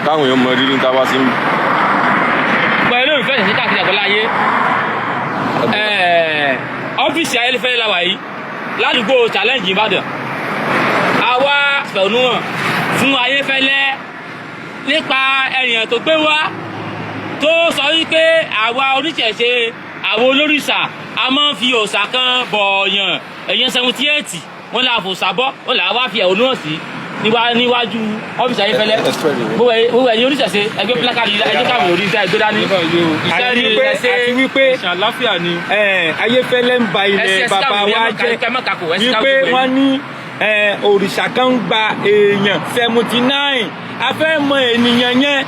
káwọn èèyàn mọ rírì tá a wá sí. pẹ̀lú ìfẹ́ ìṣẹ́ káàkiri àgbáláyé ọ́fíìsì Ayefele la wà yìí ládùúgbò challenge Ìbàdàn àwa fẹ̀hónú hàn fún Ayefele nípa ènìyàn tó gbé wá tó sọ wípé àwa oníṣẹ̀ṣe àwọn olórìṣà a máa ń fi òòṣà kan bọ̀ọ̀yàn èèyàn 78 wọn là fòòṣà bọ́ wọn là wá fi ẹ̀hónú hàn sí níwájú ọ́fíìsì Ayefele gbogbo ẹ̀yin oníṣẹ̀ṣe ẹgbẹ́ pílákàdì ẹjẹ́ káwọn orí iṣẹ́ ẹgbẹ́ dání àti wípé àlàáfíà ni Ayefele ń ba ilẹ̀ bàbá wa jẹ́ wípé wọ́n ní òrìṣà kan ń gba èèyàn 79 a fẹ́ mọ ènìyàn yẹn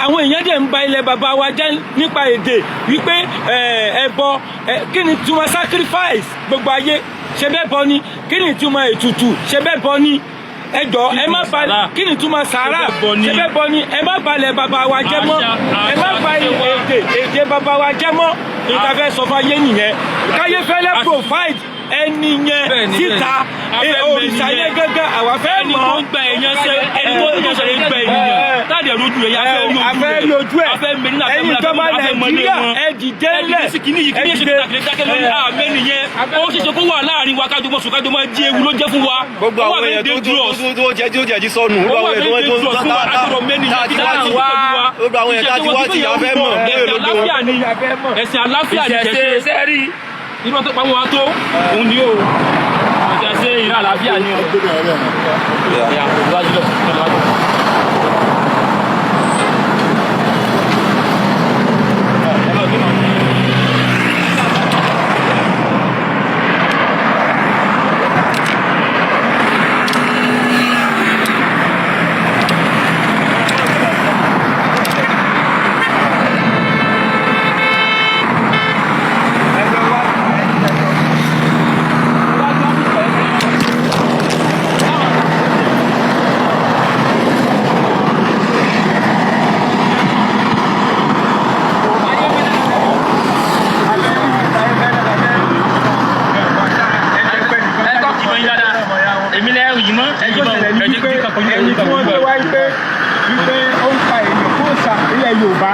àwọn èèyàn dẹ̀ ń ba ilẹ̀ bàbá wa jẹ́ nípa èdè wípé ẹbọ kí ni túmọ̀ sacrifice gbogbo ayé ṣe bẹ́ẹ̀ bọ ni kí ni túmọ̀ ètùtù ṣe bẹ́ẹ̀ bọ ni ẹjọ́ ẹ má ba kí ni túmọ̀ sàárà ṣe bẹ́ẹ̀ bọ ni ẹ má balẹ̀ bàbá wa jẹ́ mọ́ ẹ má ba èdè bàbá wa jẹ́ mọ́ nǹkan fẹ́ sọ fún ayé nìyẹn Ayefele provide ẹni yẹn síta òrìṣà yẹn gángan àwa fẹ́ mọ̀ ẹni tó ń gbẹ èèyàn ṣe ẹni tó ń ṣe gbẹ ènìyàn káàdì ẹ̀rọ ojú ẹ̀yà afẹ́ lójú ẹ̀ ẹni tó bá Nàìjíríà ẹ dìde lẹ̀ ẹ dìde ó ṣe ṣe kó wà láàrin wa kájọ mọ̀sùn kájọ máa jí ewu ló jẹ́ fún wa gbogbo àwọn èèyàn tó jẹ́ jí sọnù gbogbo àwọn èèyàn tó gbogbo àwọn èèyàn tí wọ́n ti yà fẹ́ mọ̀ ẹ̀sìn àlàáfíà ni kẹ̀kẹ́ irú ọtọ́ pàmò wa tó òun ni ó ọ̀sẹ̀ ṣe ìrìn àlàáfíà ni ó.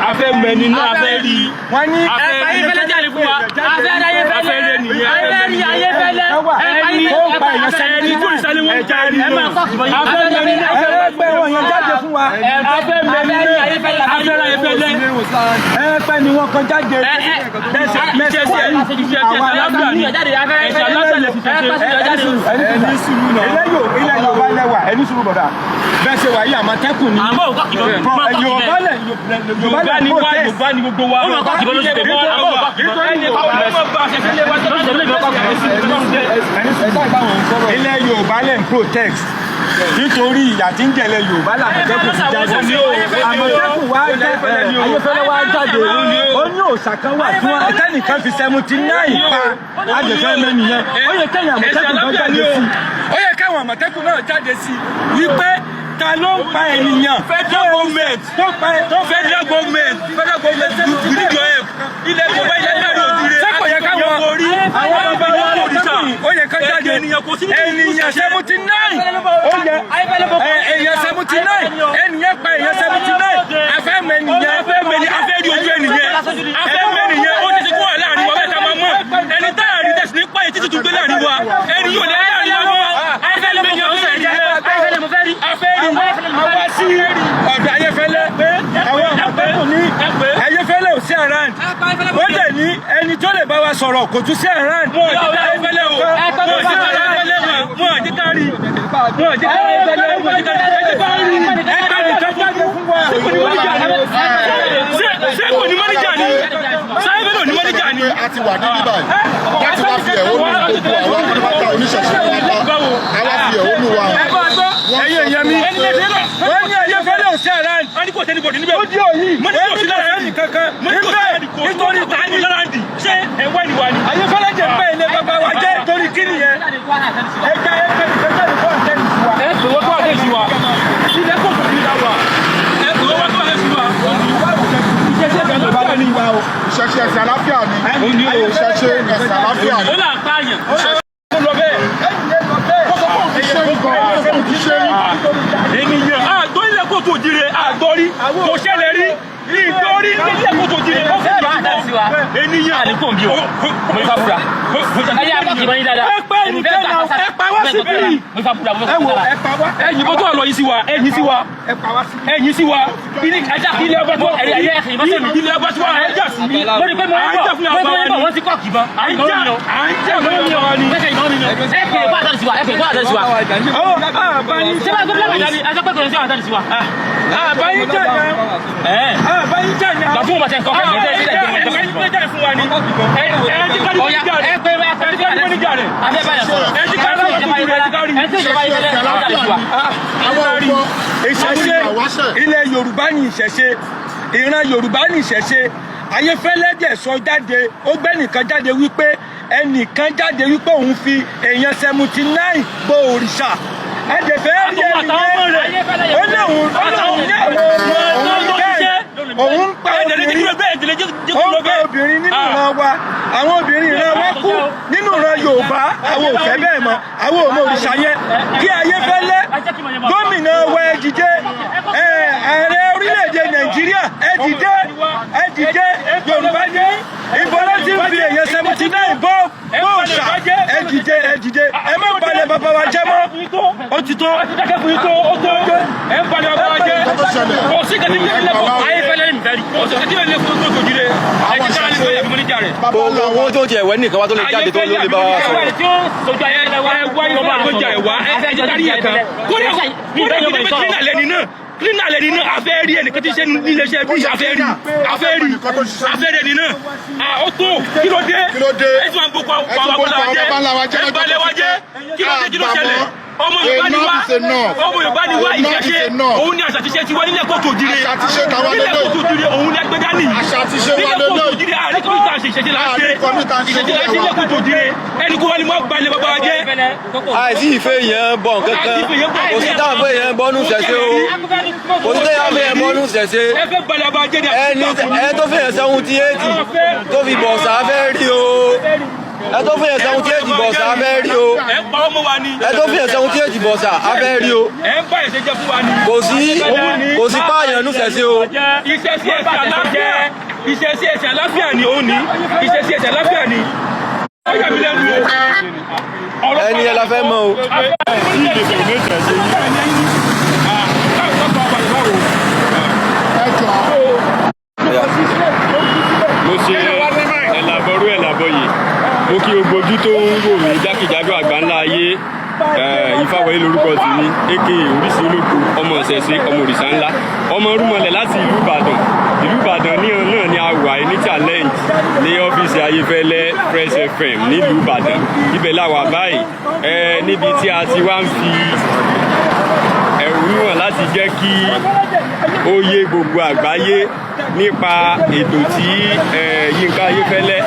afẹ́ mẹ́ni náà afẹ́ rí wọ́n ní Ayefele jáde fún wa afẹ́ Ayefele Ayefele ẹni tó ń pa èèyàn sẹ́ni tó ìsẹ́ni wọn jáde afẹ́ mẹ́ni náà ẹgbẹ́ wọn yẹn jáde fún wa afẹ́ mẹ́ni náà afẹ́ Ayefele ẹgbẹ́ ni wọn kan jáde ilẹ̀ Yorùbá lẹ́wà ẹni sùúrù bọ̀dà bẹ́ẹ̀ ṣe wà yí Àmọ̀tẹ́kùn ni Yorùbá ni gbogbo wa ilẹ̀ Yorùbá lẹ̀ ń protect nítorí ìyà tí ń jẹ̀lẹ̀ Yorùbá l'Àmọ̀tẹ́kùn ti jáde Àmọ̀tẹ́kùn wá Ayefele wá jáde ó ní òòṣà kan wà tí wọ́n ẹ̀kẹ́nìkan fi 79 pa àjẹfẹ́ mẹ́ni yẹn ó yẹ kẹ́yìn Àmọ̀tẹ́kùn náà jáde sí ó yẹ kẹ́wọ̀n Àmọ̀tẹ́kùn náà jáde sí wípé ta ló ń pa ènìyàn federal government we need your help ilẹ̀ Yorùbá ilẹ̀ jáde òdìrẹ sẹ́kọ̀ yẹ káwọn àwọn bàbá wọn òrìṣà ó yẹ ká jáde ènìyàn 79 ó yẹ èèyàn 79 ènìyàn pa èèyàn 79 afẹ́ mẹ́nìyàn afẹ́ rí ojú ènìyàn afẹ́ mẹ́nìyàn ó ti ṣe kó wà láàrin wa bẹ́ẹ̀ ká máa mọ̀ ẹni tá àrí tẹ̀sí ní pààyè títí tún gbé láàrin wa ẹni yóò lè láàrin wa mọ́ Ayefele mẹ́nìyàn ó sẹ̀ jẹ́ afẹ́ rí àwa sí ọ̀dọ̀ Ayefele àwọn Àmọ̀tẹ́kùn ní Ayefele ò sí around ó dẹ̀ ní ẹni tó lè bá wa sọ̀rọ̀ kò tún sí around mọ́ ọ̀dọ̀ Ayefele o mọ́ ọ̀dọ̀ kárí ṣé kò ní mọ́níjà ni Ayefele ò ní mọ́níjà ni. a ti wà ní bíbáyìí láti wá fi ẹ̀hónú gbogbo àwọn akọ̀dọ̀bàtà oníṣẹ̀ṣẹ̀ àwa fi ẹ̀hónú wa. ẹ̀yin èèyàn mi wọ́n ní Ayefele ò sí around ó di òyìn wọ́n ní lára ẹni kankan nítorí tani ṣé ẹ̀wọ́ ìwà ni Ayefele jẹ́ pé ilé bàbá wa jẹ́ torí kí nìyẹn ẹja ẹgbẹ́ ìfẹ́fẹ́ ìfọ́ ọ̀tẹ́ni sí wa ẹ̀pẹ̀wọ́ tó àdé sí wa ilé kò tó ní dáwà ẹ̀pẹ̀wọ́ tó àdé sí wa ìṣẹ̀ṣẹ̀ ẹ̀sìn àlàáfíà ni ìṣẹ̀ṣẹ̀ ẹ̀sìn àlàáfíà ni. ó là ń pààyàn ó lọ bẹ́ẹ̀ ènìyàn àgbóyìnlẹ̀ kò tó jire àgbórí kò ṣẹlẹ̀ rí nítorí nílé kòtò jìnnà ó fi bá àdá sí wa ènìyàn àlékún bí o mo fà fura ẹyẹ abọ́kì mọ́ ní dáadáa ẹ pẹ́ nìkan náà ẹ pa wá síbí mo fà fura mo fà ẹ wo fura ẹ pa wá ẹ̀yin bó tó lọ yìí sí wa ẹ̀yin sí wa ẹ pa wá sí ẹ̀yin sí wa ẹja ilé ọba tó ẹ̀yẹ ẹ̀yẹ ìbọn sẹ́mi ilé ọba tó wà ẹ jà sí mi mo ní pé mo ń bọ̀ wọ́n ti kọ́ kìbọn à ń jà lórí ọ̀rọ̀ ni ẹ kè é bá àtàlù sí wa ẹ kè é bá àtàlù sí wa ṣé bá gbọ́dọ̀ wà ní ẹjọ́ pé kò ní sí àtàlù sí wa. àbáyé jà náà àbáyé jà náà bàbá wọn bá tẹ nǹkan fẹ́ mi ẹ jà fún wa ni ẹ ti ká ní ìjà rẹ ẹ pé bá ẹ ti ká ní ìjà rẹ abẹ́ báyà sọ̀rọ̀ ẹ ti ká ní ìjà rẹ ẹ tí ìjọba yìí tẹ́lẹ̀ àtàlù sí wa. ìṣẹ̀ṣe ilẹ̀ Yorùbá ní ìṣẹ̀ṣe ìran Yorùbá ní ìṣẹ̀ṣe Ayefele dẹ̀ sọ jáde ó gbé nìkan jáde wípé ẹnìkan jáde wípé òun fi èèyàn 79 bo òrìṣà ẹ̀dẹ̀fẹ́ rí ẹni yẹn ó ní òun ní òun pa obìnrin nínú ìran wa àwọn obìnrin ìran wa kú nínú ìran Yorùbá àwọn ò fẹ́ bẹ́ẹ̀ mọ́ àwọn ò mọ òrìṣà yẹn kí Ayefele gómìnà wa ẹ dìde ààrẹ orílẹ̀-èdè Nàìjíríà ẹ dìde Yorùbá ní ìbọn ló ti ń fi èèyàn 79 bọ́ òòṣà ẹ dìde ẹ má balẹ̀ bàbá wa jẹ́ mọ́ ó ti tó ẹ ń balẹ̀ bàbá wa jẹ́ kò sí kẹ́tí bí ilé kọ́ Ayefele ní ìfẹ́ rí kò sí kẹ́tí bí ilé kọ́ tó jù rẹ̀ ẹ ti sára ní ìfẹ́ yàgbọ́n níjà rẹ̀. owó tó jẹ ìwẹ́ nìkan wá tó lè jáde tó lè bá wa sọ̀rọ̀. Clean alẹ́ nínú afẹ́ rí ẹnìkan tí ṣe nílé iṣẹ́ bí afẹ́ rí ẹni náà ó tó kí ló dé ẹ tí wọ́n ń gbogbo àwọn ọmọláwájẹ́ ẹ balẹ̀ wájẹ́ kí ló ṣẹlẹ̀ ọmọ Yorùbá ni wá ìṣẹ̀ṣe òun ni àṣà tíṣe ti wá nílẹ̀ kóòtù òjìrè òun ni ẹgbẹ́ dání nílẹ̀ kóòtù òjìrè àárín kọ́mítà ìṣẹ̀ṣe là ń ṣe ìṣẹ̀ṣe là ń ṣe nílẹ̀ kóòtù òjìrè ẹni kó wá ní mọ́ balẹ̀ bàbá wa jẹ́. àìsí ìfẹ́ yẹn bọ̀ kankan kò sí táwọn fẹ́ yẹn bọ́nú ṣẹ̀ṣe o kò sí táwọn fẹ́ yẹn bọ́nú ṣẹ̀ṣe ẹni tó fẹ́ yẹn 78 tó fi bọ̀ sáfẹ́ rí o ẹ tó fìyàn 78 bọ̀sà abẹ́ rí o ẹ tó fìyàn 78 bọ̀sà abẹ́ rí o kò sí pààyàn nù sẹ̀sẹ̀ o. ìṣesí ẹ̀sìn àláfíà ni ó ní ìṣesí ẹ̀sìn àláfíà ni. ẹni ẹ la fẹ́ mọ̀ o. mo ṣe ẹ̀làbọ̀rú ẹ̀làbọ̀yè mo kí gbogbo ojú tó ń wò mí jákèjádò àgbáńlá ayé Ìfáwọ̀yé lórúkọ tèmi aka Oríṣi olóko ọmọ ìṣẹ̀ṣe ọmọ òrìṣà ńlá ọmọ rúmọlẹ̀ láti ìlú Ìbàdàn náà ni a wà ní challenge ní ọ́fíìsì Ayefele Fresh FM nílùú Ìbàdàn ibẹ̀ la wà báyìí níbi tí a ti wá ń fi ẹ̀rù hàn láti jẹ́ kí ó yé gbogbo àgbáyé nípa ètò tí Yinka Ayefele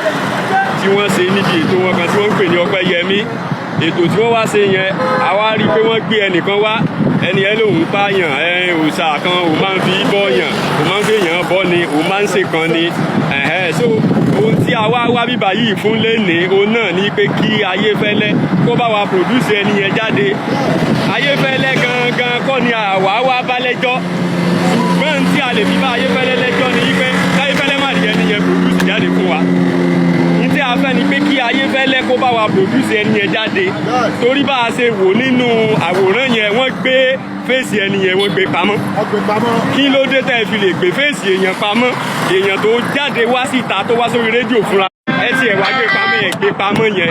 tí wọ́n ṣe níbi ètò wọn kan tí wọ́n ń pè ní Ọpẹ́yẹmí ètò tí wọ́n wá ṣe yẹn àwa rí i pé wọ́n gbé ẹnìkan wá ẹni ẹ lòun pààyàn òòṣà kan òun máa ń fi bọ́ yàn òun máa ń fi èèyàn bọ́ ni òun máa ń ṣèkan ni so ohun tí a wá bíbá yìí fún lénìí òun náà ní pé kí Ayefele kó bá wa produce ẹni yẹn jáde Ayefele gangan kọ́ ni àwa wá bá lẹ́jọ́ ṣùgbọ́n tí a lè fi bá Ayefele lẹ́jọ́ ni pé Ayefele má rí ẹni yẹn produce jáde fún wa tí a fẹ́ ni pé kí Ayefele kó bá wa produce ẹni yẹn jáde torí bá a ṣe wò nínú àwòrán yẹn wọ́n gbé fèsì ẹni yẹn wọ́n gbé pamọ́ kí ló dé tẹ́ ẹ fi lè gbé fèsì èèyàn pamọ́ èèyàn tó jáde wá síta tó wá sórí rédíò fúnra ẹ tiẹ̀ wá gbé pamọ́ yẹn